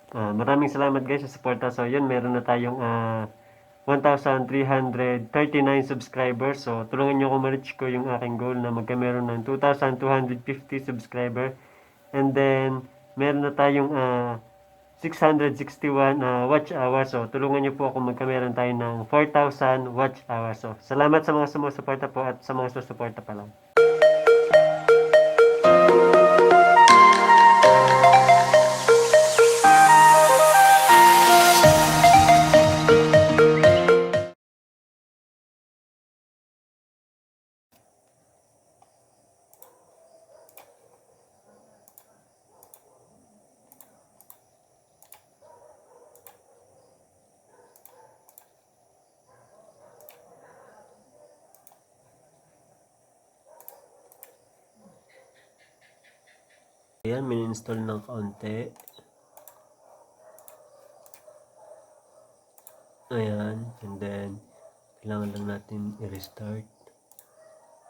Maraming salamat guys sa suporta. So yun, meron na tayong 1,339 subscribers. So tulungan nyo ako ma-reach ko yung aking goal na magkameron ng 2,250 subscriber. And then meron na tayong 661 watch hours. So tulungan nyo po ako magkameron tayo ng 4,000 watch hours. So salamat sa mga sumusuporta po at sa mga susuporta pa lang. Ayan, min-install ng kaunti. Ayan, and then kailangan lang natin i-restart.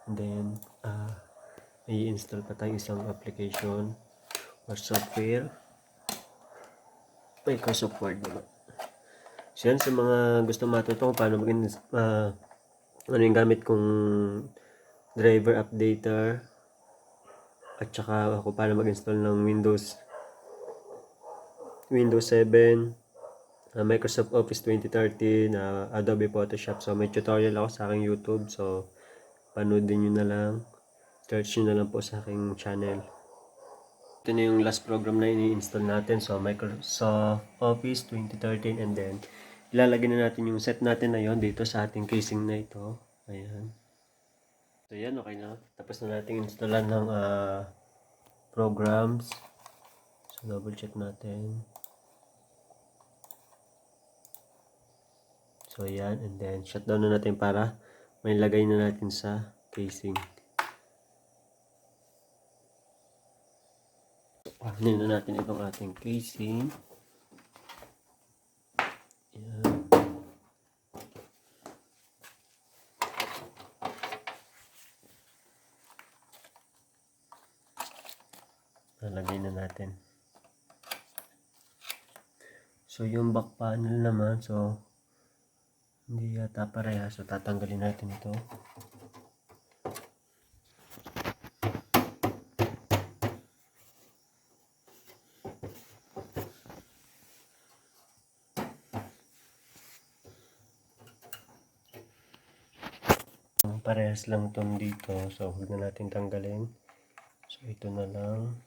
And then i-install pa tayo isang application or software. Microsoft Word naman. So yan, sa mga gusto matuto kung paano ano yung gamit kong driver updater at saka ako paano mag-install ng Windows 7, Microsoft Office 2013, Adobe Photoshop. So may tutorial ako sa aking YouTube. So panoodin nyo na lang. Search nyo na lang po sa aking channel. Ito na yung last program na ini-install natin. So Microsoft Office 2013, and then ilalagay na natin yung set natin na yon dito sa ating casing na ito. Ayan. So yan, okay na. Tapos na natin installan ng programs. So double check natin. So yan, and then shutdown na natin para may lagay na natin sa casing. Kunin na natin itong ating casing. Yan. Nalagay na natin. So yung back panel naman, so hindi yata pareha. So tatanggalin natin ito. Parehas lang itong dito. So huwag na natin tanggalin. So ito na lang.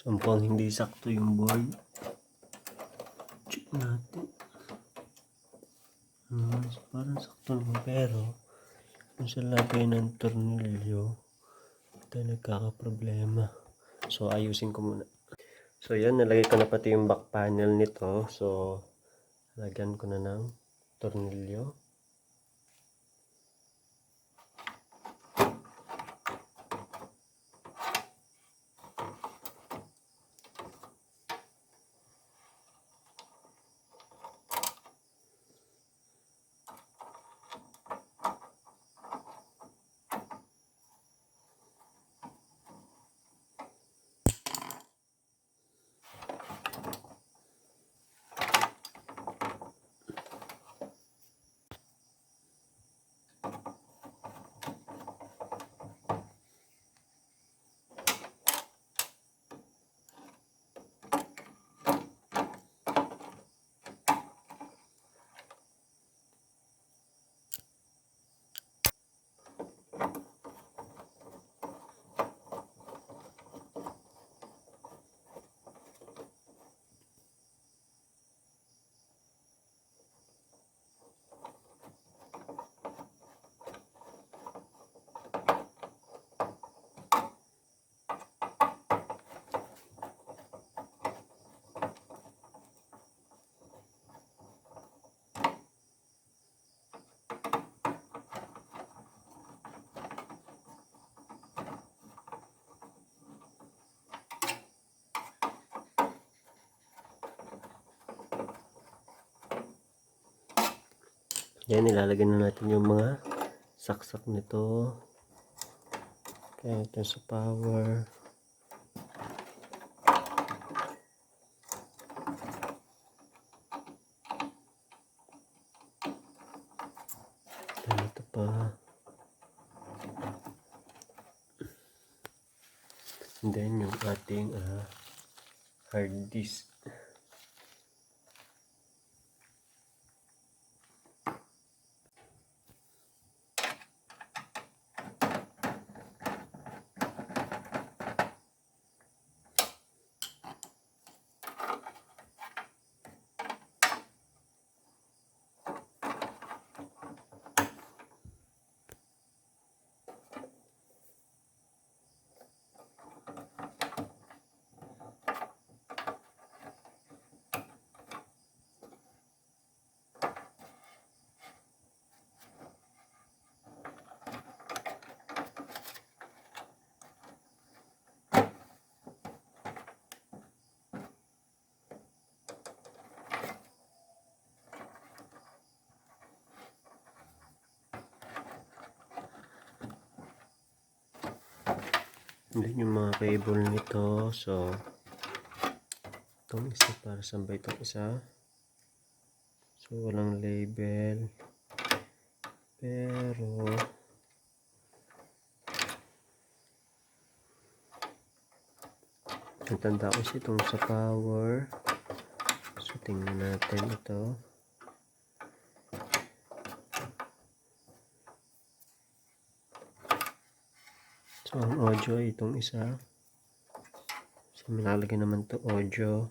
So mukhang hindi sakto yung board. Check natin. So parang sakto naman, pero kung sa lagay ng tornilyo ito nagkakaproblema. So ayusin ko muna. So yan, nalagay ko na pati yung back panel nito. So lagyan ko na ng tornilyo. Yan, ilalagay na natin yung mga saksak nito. Kaya ito sa power. Then ito pa. And then yung ating hard disk. Then yung mga cable nito, so itong isa, para saan ba itong isa? So walang label, pero ang tanda ko siya itong sa power. So tingnan natin ito. So ang audio itong isa. So malalagay naman to audio.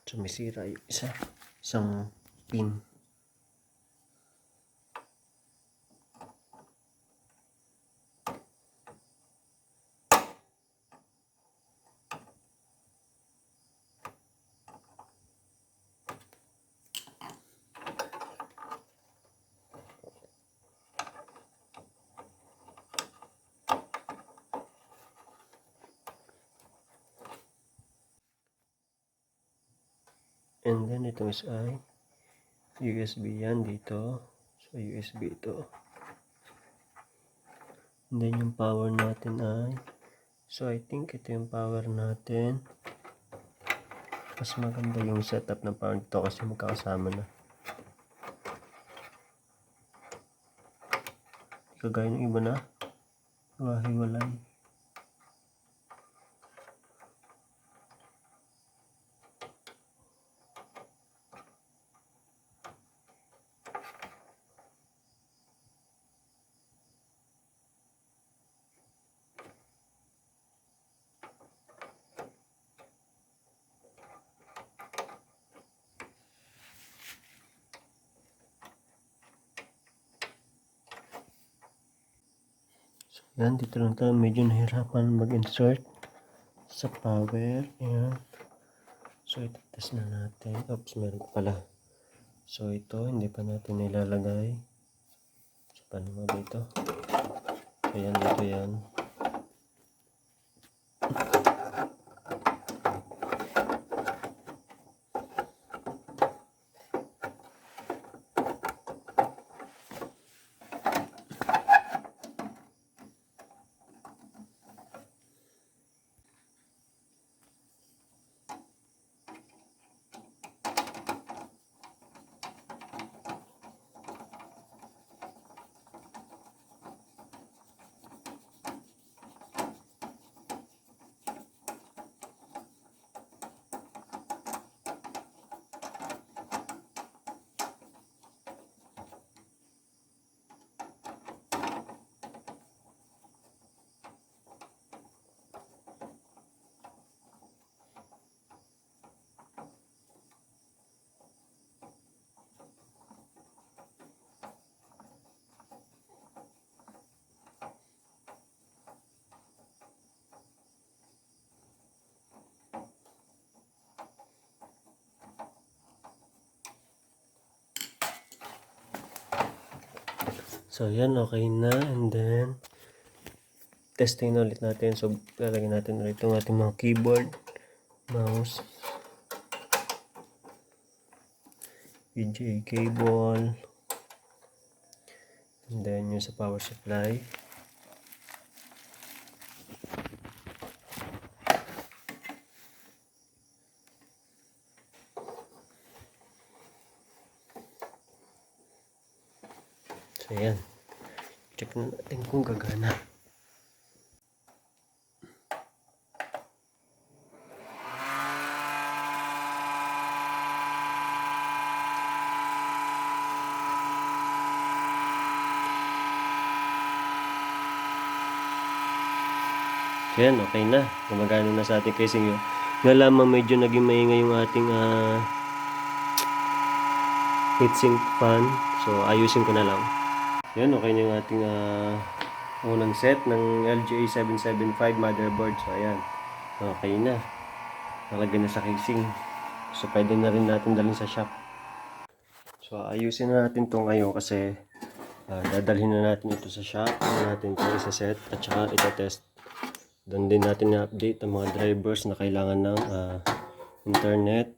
So may sira yung isang pin. And then ito is ay USB yan dito. So USB ito. And then yung power natin ay, so I think ito yung power natin. Mas maganda yung setup ng power dito kasi magkakasama na. Kagaya ng iba na hiwalay. Yan, dito lang tayo medyo nahirapan mag-insert sa power. Ayan. So ito, test na natin. Oops, meron pala. So ito, hindi pa natin nilalagay. So paano ba ito? So yan, dito yan. So, yan, okay na. And then, testing na ulit natin. So, lalagyan natin ulit itong ating mga keyboard, mouse, VGA cable, and then yung sa power supply. So, yan. Check na natin kung gagana. So, yan, okay na. Gumagana na sa ating casing yun. Nga lamang medyo naging maingay yung ating heatsink fan. So, ayusin ko na lang. Yan, okay na yung ating unang set ng LGA 775 motherboard. So, ayan. Okay na. Nalagay na sa casing. So, pwede na rin natin dalhin sa shop. So, ayusin na natin ito ngayon kasi dadalhin na natin ito sa shop. Natin ito isa-set at saka ito-test. Doon din natin na-update ang mga drivers na kailangan ng internet.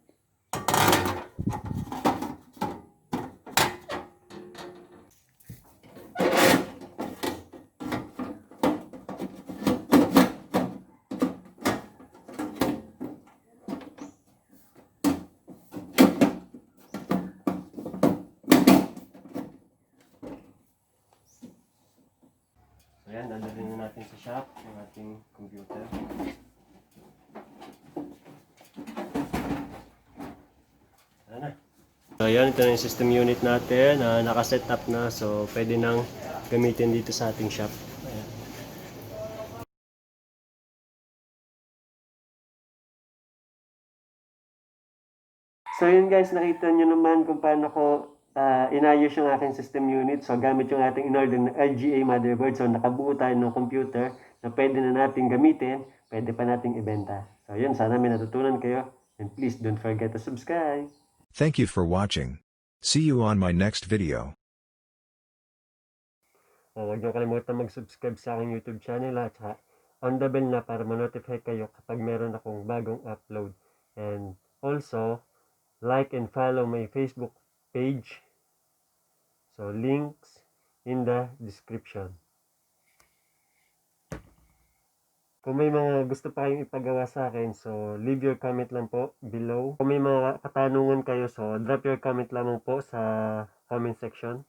Ayan, dadalhin na natin sa shop yung ating computer. Ayan na. So, ayan, ito na yung system unit natin. Nakaset up na, so pwede nang gamitin dito sa ating shop. Ayan. So yun guys, nakita nyo naman kung paano ko inayos yung aking system unit. So gamit yung ating inorder na LGA motherboard. So nakabuo tayo ng computer na pwede na natin gamitin, pwede pa nating ibenta. So yun, sana may natutunan kayo. And please don't forget to subscribe. Thank you for watching. See you on my next video. Huwag niyo kalimutan mag-subscribe sa aking YouTube channel at on the bell na para ma-notify kayo kapag meron akong bagong upload. And also, like and follow my Facebook page. So, links in the description. Kung may mga gusto pa kayong ipagawa sa akin, so leave your comment lang po below. Kung may mga katanungan kayo, so drop your comment lamang po sa comment section.